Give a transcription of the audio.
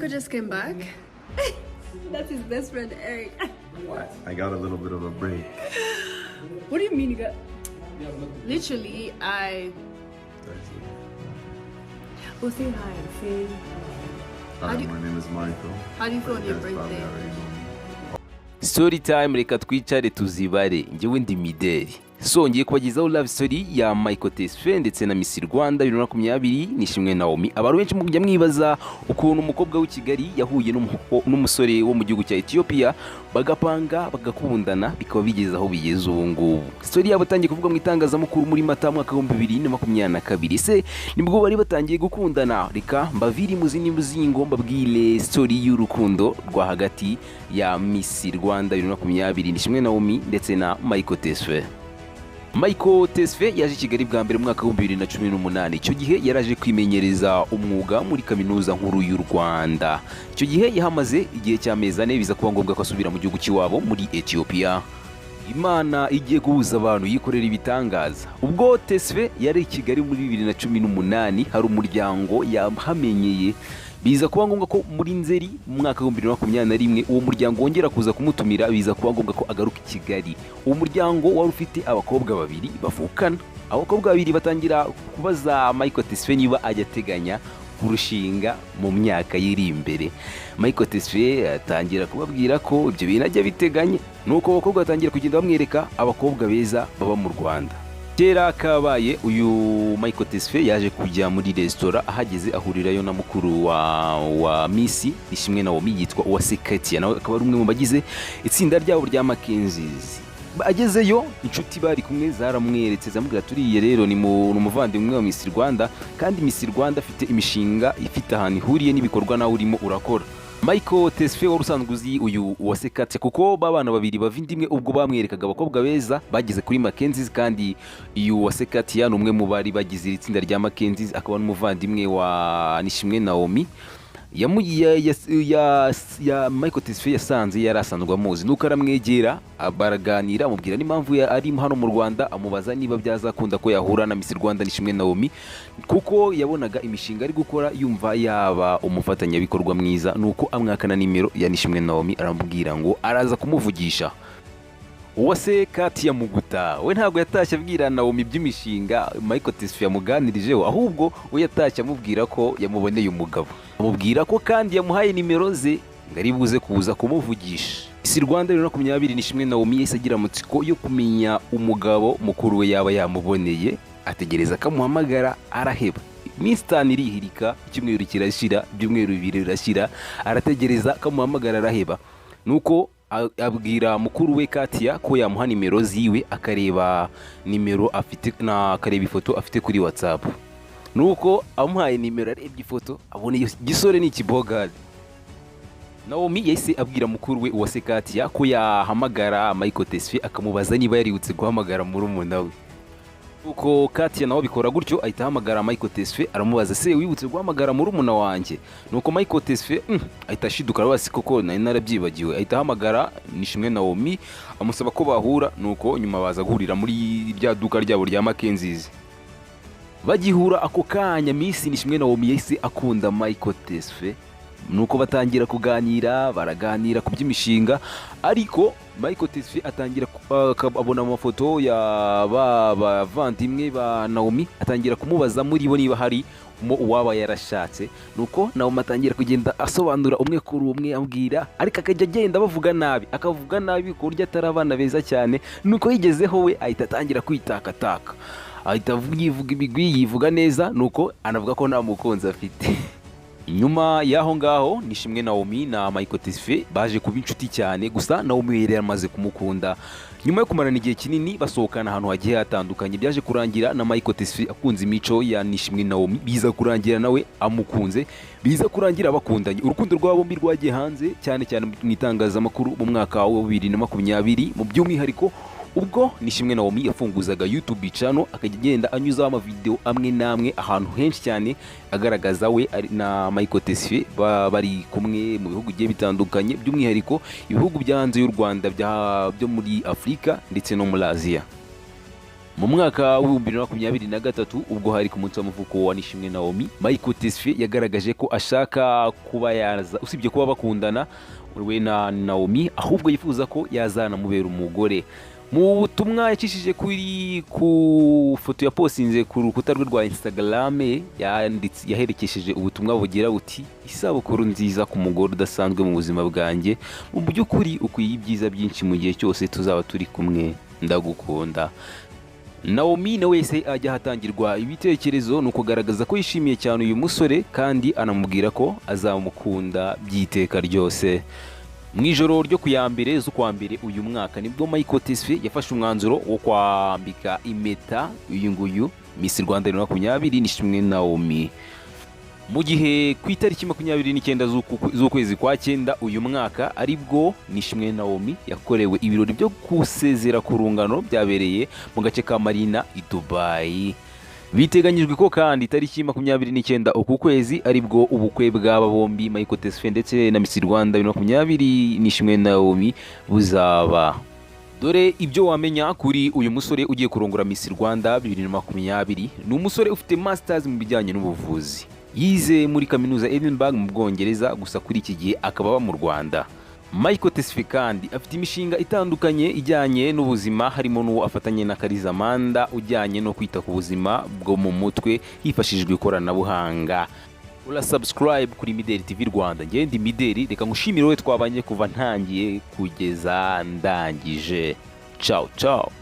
Michael just came back. That's his best friend, Eric. What? I got a little bit of a break. What do you mean you got? Literally, Oh, say hi. Say. Hi, my name is Michael. How do you feel on your birthday? Story time, reka twicare tuzibare. Njyewe ndi Mideli. So ngiye kubagezaho love story ya Michael Tesfay ndetse na Miss Rwanda 2020 Nishimwe Naomie. Abantu benshi mujya mwibaza ukuntu umukobwa w'i Kigali yahuye n'umusore wo mu gihugu cya Ethiopia bagapanga bagakundana bikaba bigeze aho bigeze ubu ngubu. Story yabo tangiye kuvuga mu itangazamakuru muri Mata mwaka wa 2022. Se nibwo bari batangiye gukundana. Reka mbaviri muzini muzingo mbabwire story y'urukundo rwa hagati ya Miss Rwanda 2020 Nishimwe Naomie ndetse na Michael Tesfay. Michael Tesfay yaje Kigali bwa mbere mu mwaka wa 2018. Icyo gihe yaraje kwimenyereza umwuga muri kaminuza nkuru y'u Rwanda. Icyo gihe yahamaze igihe cy'amezi 4 biza kuba ngombwa ko asubira mu gihugu cy'iwabo muri Ethiopia. Imana igiye guhuza abantu yikorera ibitangaza. Ubwo Tesfay yari Kigali muri 2018 hari umuryango yahamenyeye biza kuba ngombwa ko muri Nzeri mu mwaka wa 2021 uwo muryango wongera kuza kumutumira biza kuba ngombwa ko agaruka i Kigali. Uwo muryango wari ufite abakobwa babiri bavukana. Abakobwa babiri batangira kubaza Michael Tesfay niba ajya ateganya kurushinga mu myaka yiri imbere. Michael Tesfay atangira kubabwira ko ibyo bintu ajya biteganya. Nuko abakobwa batangira kugenda bamwereka abakobwa beza baba mu Rwanda. Kera kabaye uyu Michael Tesfay yaje kujya muri restaurant ahageze ahurirayo na mukuru wa Miss Nishimwe Naomie yitwa Uwasekatiya, nawe akaba ari umwe mu bagize itsinda ryabo rya Mackenzies. Agezeyo inshuti bari kumwe zaramweretse zamubwira turiye rero ni umuvandimwe wa Miss Rwanda kandi Miss Rwanda afite imishinga ifite ahantu ihuriye n'ibikorwa nawe urimo urakora. Michael Tesfay wari usanzwe uzi uyu Uwasekatiya kuko babana babiri bavindimwe ubwo bamwerekaga abakobwa beza bageze kuri Mackenzies kandi uyu Uwasekatiya ni umwe mu bari bagize itsinda rya Mackenzies akaba n'umuvandimwe wa Nishimwe Naomie. Michael Tesfay yasanze yarasanzwe amuzi nuko aramwegera baraganira amubwira n'impamvu ari hano mu Rwanda, amubaza niba byazakunda ko yahura na Miss Rwanda Nishimwe Naomie kuko yabonaga imishinga ari gukora yumva yaba umufatanyabikorwa mwiza. Nuko amwakana nimero ya Nishimwe Naomie aramubwira ngo araza kumuvugisha. Uwasekatiya muguta we ntabwo yatashye abwira Naomie by'imishinga Michael Tesfay yamuganirijeho, ahubwo we yatashye amubwira ko yamuboneye umugabo, amubwira ko kandi yamuhaye nimero ze ngari buze kuza kumuvugisha. Miss Rwanda 2020 Nishimwe Naomie yahise agira amatsiko yo kumenya umugabo mukuru we yaba yamuboneye, ategereza akamuhamagara araheba. Miss Tani irihirika, icyumweru kirashira, byumweru bibiri birashira, arategereza akamuhamagara araheba. Nuko abwira mukuru we Katiya ko yamuha nimero ziwe akareba nimero afite na akareba ifoto afite kuri WhatsApp. Nuko amuhaye nimero arebye ifoto abona iyo gisore ni ikibogari. Naomie yahise abwira mukuru we Uwasekatiya ko yahamagara Michael Tesfay akamubaza niba yaributse guhamagara murumuna we. Uko Katiya nawe bikora gutyo ahita ahamagara Michael Tesfay aramubaza se wibutse guhamagara murumuna wanjye. Nuko Michael Tesfay ahita ashiduka arabasi koko nari narabyibagiwe, ahita ahamagara Nishimwe Naomie amusaba ko bahura. Nuko nyuma baza guhurira muri rya duka ryabo rya Mackenzies. Bagihura ako kanya Miss Nishimwe Naomie yahise akunda Michael Tesfay. Nuko batangira kuganira baraganira ku by'imishinga, ariko Michael Tesfay atangira abona amafoto ya bavandimwe ba Naomie, atangira kumubaza muri bo niba hari uwaba yarashatse. Nuko Naomie atangira kugenda asobanura umwe kuri umwe ambwira, ariko akajya agenda bavuga nabi, akavuga nabi ku buryo atari abana beza cyane. Nuko yigezeho we ahita atangira kwitakataka, ahita yivuga ibigwi yivuga neza. Nuko anavuga ko nta mukunzi afite. Nyuma yaho ngaho Nishimwe Naomie na Michael Tesfay baje kuba inshuti cyane, gusa Naomie yari yamaze kumukunda. Nyuma yo kumarana igihe kinini basohokana ahantu hagiye hatandukanye, byaje kurangira na Michael Tesfay akunze imico ya Nishimwe Naomie, biza kurangira nawe amukunze, biza kurangira bakundanye. Urukundo rwabo bombi rwagiye hanze cyane cyane mu itangazamakuru mu mwaka wa 2020 mu by'umwihariko ubwo Nishimwe Naomie yafunguzaga YouTube channel akagenda anyuzaho amavideo amwe namwe ahantu henshi cyane agaragaza we na Michael Tesfay bari kumwe mu bihugu giye bitandukanye, by'umwihariko ibihugu byanze y'u Rwanda byo muri Afrika ndetse no muri Aziya. mu mwaka wa 2023 ubwo hari ku munsi w'amavuko wa Nishimwe Naomie, Michael Tesfay yagaragaje ko ashaka kuba yaza, usibye kuba bakundana we na Naomie, ahubwo yifuza ko yazana mubera umugore. Mu butumwa yacishije ku foto ya postinze ku rukuta rwe rwa Instagram, yaherekesheje ubutumwa bugira buti isabukuru nziza ku mugore udasanzwe mu buzima bwanjye, mu by'ukuri ukwiye ibyiza byinshi mu gihe cyose tuzaba turi kumwe, ndagukunda. Naomie na wese ajya hatangirwa ibitekerezo nuko garagaza ko yishimiye cyane uyu musore kandi anamubwira ko azamukunda byiteka ryose. Mu ijoro ryo kuyambere z'ukwa mbere uyu mwaka nibwo Michael Tesfay yafashe umwanzuro wo kwambika impeta uyu nguyu Miss Rwanda 2020 Nishimwe Naomie. Mu gihe ku itariki 29 z'ukwezi kwa 9 uyu mwaka aribwo Nishimwe Naomie yakorewe ibirori byo kusezera ku rungano byabereye mu gace ka Marina i Dubai. Biteganyijwe ko kandi itariki 29 uku kwezi aribwo ubukwe bw'aba bombi Michael Tesfay ndetse na Miss Rwanda 2020 Nishimwe Naomie buzaba. Dore ibyo wamenya kuri uyu musore ugiye kurongora Miss Rwanda 2020. Ni umusore ufite masters mu bijyanye n'ubuvuzi. Yize muri kaminuza Edinburgh mu Bwongereza, gusa kuri iki gihe akaba aba mu Rwanda. Michael Tesfay kandi afite imishinga itandukanye ijyanye n'ubuzima, harimo n'uwo afatanye na Karizamanda ujyanye no kwita ku buzima bwo mu mutwe hifashishijwe ikoranabuhanga. Ura subscribe kuri Mideli TV Rwanda. Ngende Mideli, reka ngushimire wowe twabanye kuva ntangiye kugeza ndangije. Ciao ciao.